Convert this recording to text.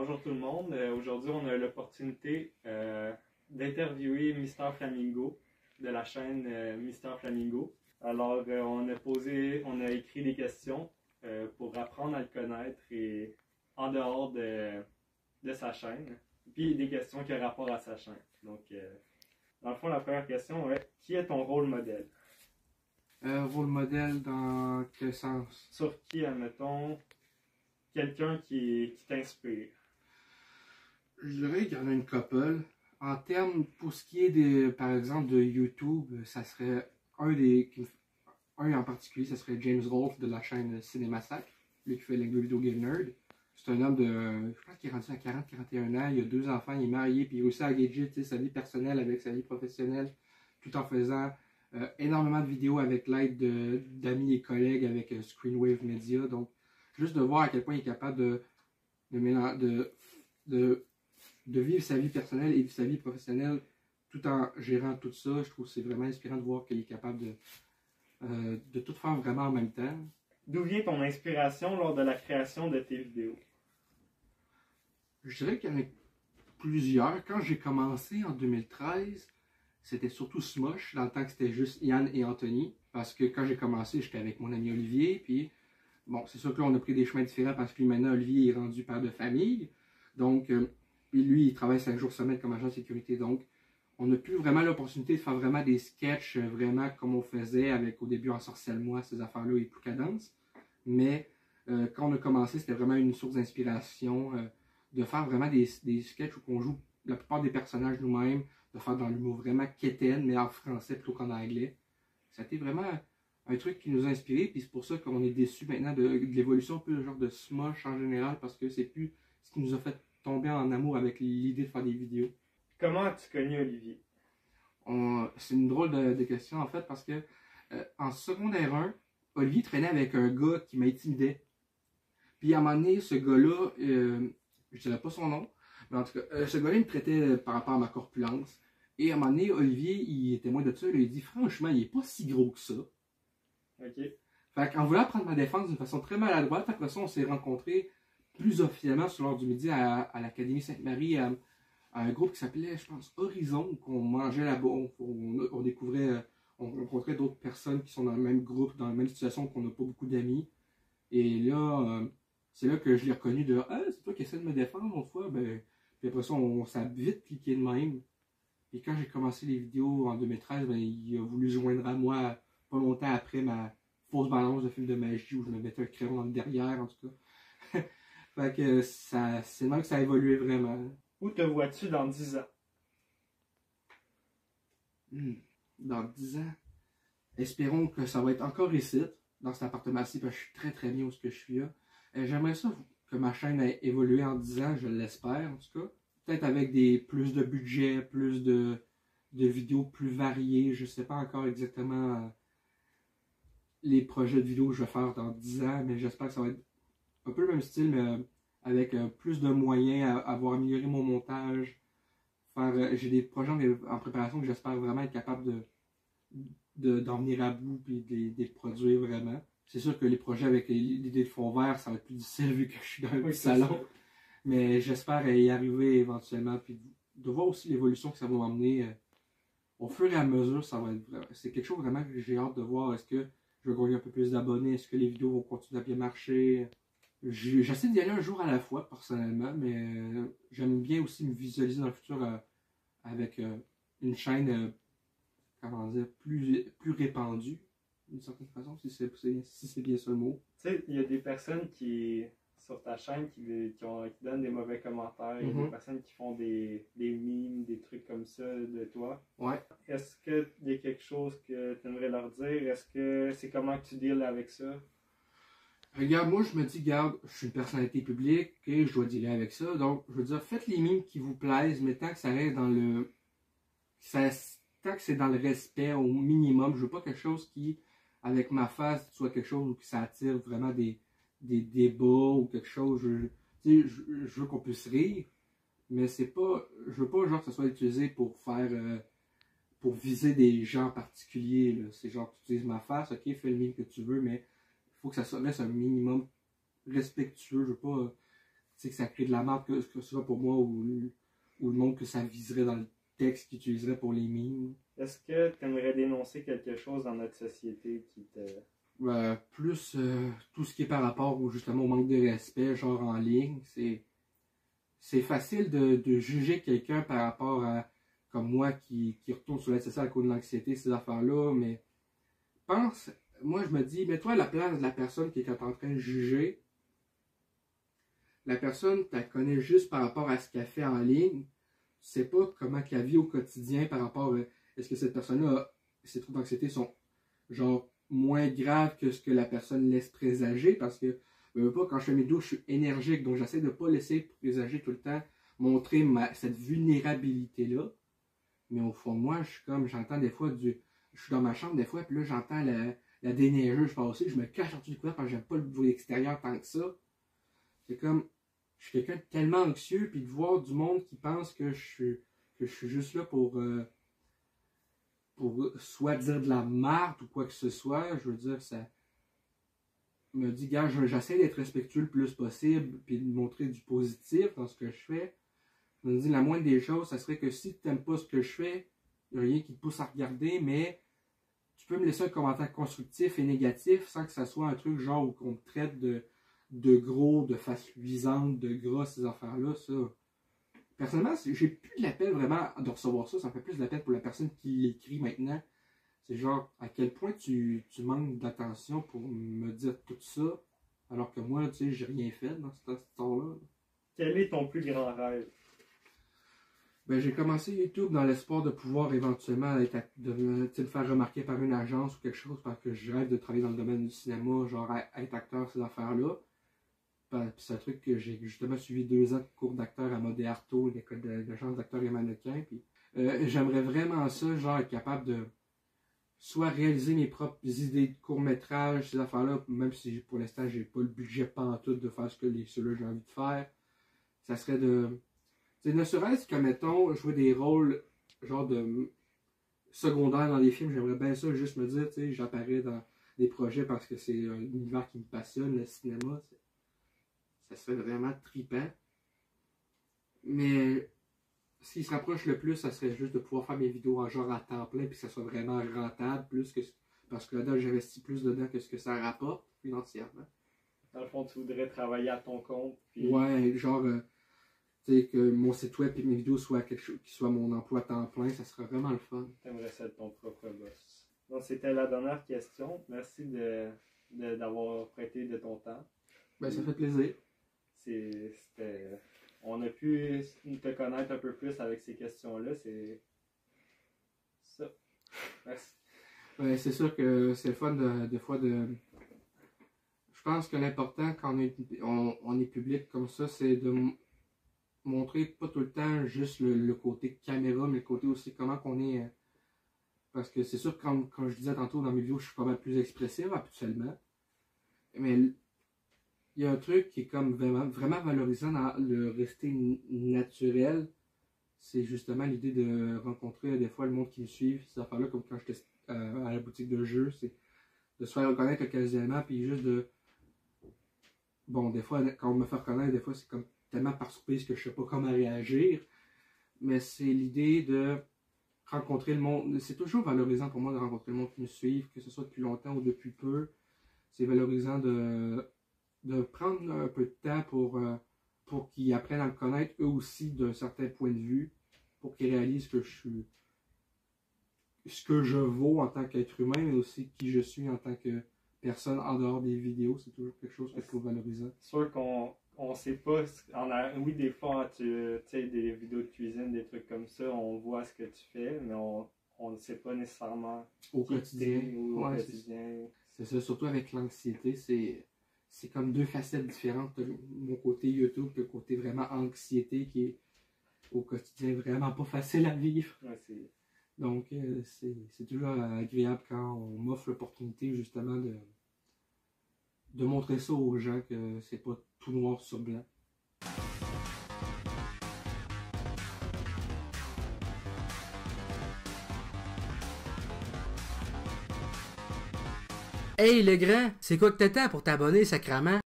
Bonjour tout le monde. Aujourd'hui, on a l'opportunité d'interviewer Mister Flamingo de la chaîne Mister Flamingo. Alors, on a écrit des questions pour apprendre à le connaître et en dehors de sa chaîne, puis des questions qui ont rapport à sa chaîne. Donc, dans le fond, la première question est qui est ton rôle modèle? Rôle modèle dans quel sens? Sur qui, admettons, quelqu'un qui t'inspire? Je dirais qu'il y en a une couple. En termes, pour ce qui est par exemple de YouTube, ça serait un en particulier, ça serait James Rolfe de la chaîne Cinémassacre, lui qui fait les vidéos Game Nerd. C'est un homme je pense qu'il est rendu à 40-41 ans, il a 2 enfants, il est marié, puis il réussit à gager sa vie personnelle avec sa vie professionnelle, tout en faisant énormément de vidéos avec l'aide d'amis et collègues avec Screenwave Media. Donc, juste de voir à quel point il est capable de vivre sa vie personnelle et sa vie professionnelle tout en gérant tout ça, je trouve que c'est vraiment inspirant de voir qu'il est capable de tout faire vraiment en même temps. D'où vient ton inspiration lors de la création de tes vidéos? Je dirais qu'il y en a plusieurs. Quand j'ai commencé en 2013, c'était surtout Smosh, dans le temps que c'était juste Yann et Anthony. Parce que quand j'ai commencé, j'étais avec mon ami Olivier. Puis, bon, c'est sûr que là, on a pris des chemins différents parce que maintenant, Olivier est rendu père de famille. Donc, puis lui, il travaille 5 jours semaine comme agent de sécurité. Donc, on n'a plus vraiment l'opportunité de faire vraiment des sketchs, vraiment comme on faisait avec au début Ensorcelle-moi, ces affaires-là et plus cadence. Mais quand on a commencé, c'était vraiment une source d'inspiration de faire vraiment des sketchs où on joue la plupart des personnages nous-mêmes, de faire dans l'humour vraiment quétaine, mais en français plutôt qu'en anglais. Ça a été vraiment un truc qui nous a inspiré, puis c'est pour ça qu'on est déçus maintenant de l'évolution un peu genre de Smosh en général, parce que c'est plus ce qui nous a fait tomber en amour avec l'idée de faire des vidéos. Comment as-tu connu Olivier? C'est une drôle de question en fait, parce que en secondaire 1, Olivier traînait avec un gars qui m'intimidait. Puis à un moment donné, ce gars-là, je dirais pas son nom, mais en tout cas, ce gars-là, il me traitait par rapport à ma corpulence. Et à un moment donné, Olivier, il est témoin de ça, il a dit franchement, il est pas si gros que ça. Ok. Fait qu'en voulant prendre ma défense d'une façon très maladroite, après ça, on s'est rencontrés plus officiellement sur l'heure du midi à l'Académie Sainte-Marie, à un groupe qui s'appelait, je pense, Horizon, qu'on mangeait là-bas, on découvrait, on rencontrait d'autres personnes qui sont dans le même groupe, dans la même situation, qu'on n'a pas beaucoup d'amis. Et là, c'est là que je l'ai reconnu de « Ah, c'est toi qui essaie de me défendre l'autre fois. » Puis après ça, ça a vite cliqué de même. Et quand j'ai commencé les vidéos en 2013, il a voulu se joindre à moi pas longtemps après ma fausse balance de film de magie où je me mettais un crayon dans le derrière, en tout cas. Fait que c'est là que ça a évolué vraiment. Où te vois-tu dans 10 ans? Dans 10 ans, espérons que ça va être encore ici, dans cet appartement-ci, parce que je suis très très bien où je suis là. J'aimerais ça que ma chaîne ait évolué en 10 ans, je l'espère en tout cas. Peut-être avec plus de budget, plus de vidéos plus variées. Je ne sais pas encore exactement les projets de vidéos que je vais faire dans 10 ans, mais j'espère que ça va être un peu le même style, mais avec plus de moyens, avoir amélioré mon montage. J'ai des projets en préparation que j'espère vraiment être capable d'en venir à bout et de les produire vraiment. C'est sûr que les projets avec l'idée de fond vert, ça va être plus difficile vu que je suis dans un petit salon. Mais j'espère y arriver éventuellement. Puis de voir aussi l'évolution que ça va m'emmener au fur et à mesure, c'est quelque chose vraiment que j'ai hâte de voir. Est-ce que je vais gagner un peu plus d'abonnés? Est-ce que les vidéos vont continuer à bien marcher? J'essaie d'y aller un jour à la fois, personnellement, mais j'aime bien aussi me visualiser dans le futur avec une chaîne comment dire, plus répandue, d'une certaine façon, si c'est bien ça le mot. Tu sais, il y a des personnes sur ta chaîne qui donnent des mauvais commentaires, il y a des personnes qui font des memes, des trucs comme ça de toi. Ouais. Est-ce qu'il y a quelque chose que tu aimerais leur dire? Est-ce que c'est comment que tu deals avec ça? Regarde, moi je me dis, regarde, je suis une personnalité publique et je dois dealer avec ça. Donc, je veux dire, faites les memes qui vous plaisent, mais tant que ça reste dans tant que c'est dans le respect au minimum, je veux pas quelque chose qui, avec ma face, soit quelque chose où ça attire vraiment des débats ou quelque chose. Je veux qu'on puisse rire, mais je veux pas genre que ça soit utilisé pour pour viser des gens particuliers. C'est genre, tu utilises ma face, ok, fais le meme que tu veux, mais il faut que ça reste un minimum respectueux. Je veux pas sais que ça crée de la marque, que ce soit pour moi ou le monde que ça viserait dans le texte qu'ils utiliseraient pour les mimes. Est-ce que tu aimerais dénoncer quelque chose dans notre société qui te... Plus tout ce qui est par rapport justement au manque de respect, genre en ligne, c'est facile de juger quelqu'un par rapport à, comme moi, qui retourne sur l'aide sociale à cause de l'anxiété, ces affaires-là, mais moi je me dis, mets-toi à la place de la personne qui est en train de juger. La personne, tu la connais juste par rapport à ce qu'elle fait en ligne. Tu sais pas comment elle vit au quotidien par rapport à est-ce que cette personne-là, ses troubles d'anxiété sont genre moins graves que ce que la personne laisse présager, parce que quand je fais mes vidéos, je suis énergique, donc j'essaie de ne pas laisser présager tout le temps, montrer cette vulnérabilité-là. Mais au fond, moi, j'entends des fois je suis dans ma chambre des fois, puis là, j'entends la déneigeuse passer, je me cache en dessous du couvert parce que j'aime pas le bruit extérieur tant que ça. C'est comme, je suis quelqu'un de tellement anxieux, puis de voir du monde qui pense que je suis juste là pour soit dire de la merde ou quoi que ce soit. Je veux dire, ça me dit, gars, j'essaie d'être respectueux le plus possible, puis de montrer du positif dans ce que je fais. Je me dis, la moindre des choses, ça serait que si tu n'aimes pas ce que je fais, il n'y a rien qui te pousse à regarder, mais tu peux me laisser un commentaire constructif et négatif sans que ça soit un truc genre où on me traite de gros, de face luisante, de gras, ces affaires-là, ça. Personnellement, j'ai plus de la peine vraiment de recevoir ça. Ça me fait plus de la peine pour la personne qui l'écrit maintenant. C'est genre, à quel point tu manques d'attention pour me dire tout ça, alors que moi, tu sais, j'ai rien fait dans cette histoire-là. Quel est ton plus grand rêve? Ben, j'ai commencé YouTube dans l'espoir de pouvoir éventuellement me faire remarquer par une agence ou quelque chose, parce que je rêve de travailler dans le domaine du cinéma, genre être acteur, ces affaires-là. C'est un truc que j'ai justement suivi 2 ans de cours d'acteur à Modé Arto, l'école d'agence d'acteurs et mannequins. Puis j'aimerais vraiment ça, genre être capable de soit réaliser mes propres idées de court-métrage, ces affaires-là, même si pour l'instant j'ai pas le budget pantoute de faire ceux-là que j'ai envie de faire. Ça serait ne serait-ce que, mettons, jouer des rôles genre de secondaires dans des films, j'aimerais bien ça, juste me dire, tu sais, j'apparais dans des projets parce que c'est un univers qui me passionne, le cinéma. Ça serait vraiment trippant. Mais ce qui se rapproche le plus, ça serait juste de pouvoir faire mes vidéos en genre à temps plein, puis que ça soit vraiment rentable, parce que là-dedans, j'investis plus dedans que ce que ça rapporte financièrement. Dans le fond, tu voudrais travailler à ton compte. Puis... Ouais, genre, tu sais, que mon site web et mes vidéos soient quelque chose qui soit mon emploi à temps plein, ça serait vraiment le fun. T'aimerais ça être ton propre boss. Donc, c'était la dernière question. Merci d'avoir prêté de ton temps. Ben, ça fait plaisir. On a pu te connaître un peu plus avec ces questions-là. C'est ça. Merci. Ouais, c'est sûr que c'est le fun des fois de... Je pense que l'important quand on est public comme ça, c'est de montrer pas tout le temps juste le côté caméra, mais le côté aussi comment qu'on est... Parce que c'est sûr que quand je disais tantôt dans mes vidéos, je suis pas mal plus expressif habituellement. Mais il y a un truc qui est comme vraiment valorisant dans le rester naturel. C'est justement l'idée de rencontrer des fois le monde qui me suit. Ces affaires-là, comme quand j'étais à la boutique de jeux, c'est de se faire reconnaître occasionnellement, puis juste de... Bon, des fois, quand on me fait reconnaître, des fois, c'est comme tellement par surprise que je sais pas comment réagir. Mais c'est l'idée de rencontrer le monde. C'est toujours valorisant pour moi de rencontrer le monde qui me suit, que ce soit depuis longtemps ou depuis peu. C'est valorisant de prendre un peu de temps pour qu'ils apprennent à me connaître eux aussi d'un certain point de vue, pour qu'ils réalisent que je suis ce que je vaux en tant qu'être humain, mais aussi qui je suis en tant que personne en dehors des vidéos. C'est toujours quelque chose que je trouve valorisant. C'est sûr qu'on sait pas. Oui, des fois, tu sais, des vidéos de cuisine, des trucs comme ça, on voit ce que tu fais, mais on ne sait pas nécessairement au quotidien. Au quotidien. C'est ça, surtout avec l'anxiété, c'est comme 2 facettes différentes. Mon côté YouTube, le côté vraiment anxiété qui est au quotidien vraiment pas facile à vivre. Ouais, donc c'est toujours agréable quand on m'offre l'opportunité justement de montrer ça aux gens, que c'est pas tout noir sur blanc. Hey le grand, c'est quoi que t'attends pour t'abonner, sacrament?